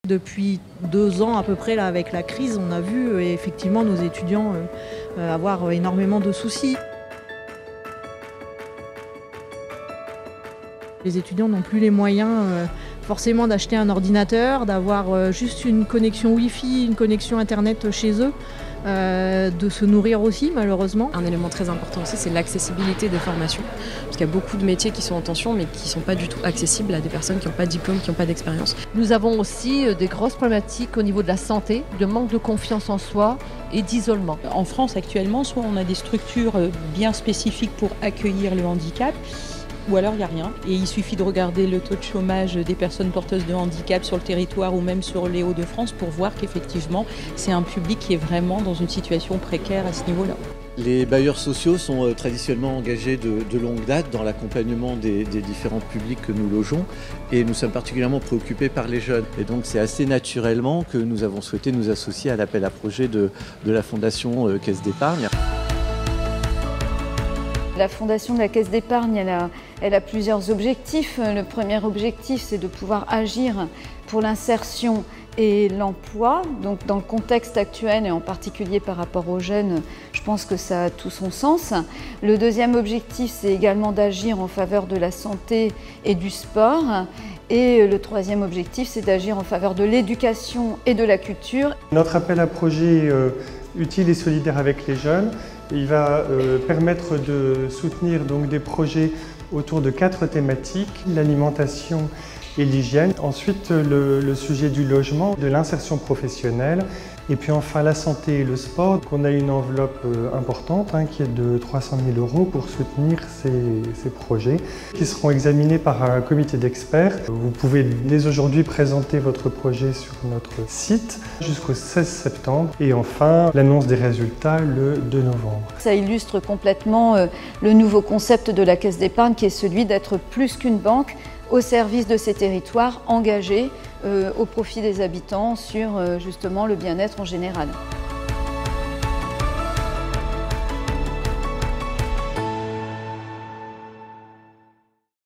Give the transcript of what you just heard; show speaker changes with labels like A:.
A: Depuis 2 ans à peu près, là, avec la crise, on a vu effectivement nos étudiants avoir énormément de soucis. Les étudiants n'ont plus les moyens forcément d'acheter un ordinateur, d'avoir juste une connexion Wi-Fi, une connexion Internet chez eux, de se nourrir aussi malheureusement.
B: Un élément très important aussi, c'est l'accessibilité des formations. Parce qu'il y a beaucoup de métiers qui sont en tension mais qui ne sont pas du tout accessibles à des personnes qui n'ont pas de diplôme, qui n'ont pas d'expérience.
C: Nous avons aussi des grosses problématiques au niveau de la santé, de manque de confiance en soi et d'isolement.
D: En France actuellement, soit on a des structures bien spécifiques pour accueillir le handicap, ou alors il n'y a rien. Et il suffit de regarder le taux de chômage des personnes porteuses de handicap sur le territoire ou même sur les Hauts-de-France pour voir qu'effectivement c'est un public qui est vraiment dans une situation précaire à ce niveau-là.
E: Les bailleurs sociaux sont traditionnellement engagés de longue date dans l'accompagnement des différents publics que nous logeons et nous sommes particulièrement préoccupés par les jeunes. Et donc c'est assez naturellement que nous avons souhaité nous associer à l'appel à projet de la Fondation Caisse d'Épargne.
F: La fondation de la Caisse d'Épargne, elle a plusieurs objectifs. Le premier objectif, c'est de pouvoir agir pour l'insertion et l'emploi. Donc, dans le contexte actuel et en particulier par rapport aux jeunes, je pense que ça a tout son sens. Le deuxième objectif, c'est également d'agir en faveur de la santé et du sport. Et le troisième objectif, c'est d'agir en faveur de l'éducation et de la culture.
G: Notre appel à projet utile et solidaire avec les jeunes, il va permettre de soutenir donc des projets autour de 4 thématiques, l'alimentation et l'hygiène. Ensuite, le sujet du logement, de l'insertion professionnelle. Et puis enfin, la santé et le sport. On a une enveloppe importante qui est de 300 000 € pour soutenir ces projets qui seront examinés par un comité d'experts. Vous pouvez dès aujourd'hui présenter votre projet sur notre site jusqu'au 16 septembre. Et enfin, l'annonce des résultats le 2 novembre.
F: Ça illustre complètement le nouveau concept de la Caisse d'Épargne qui est celui d'être plus qu'une banque au service de ces territoires engagés au profit des habitants sur justement le bien-être en général.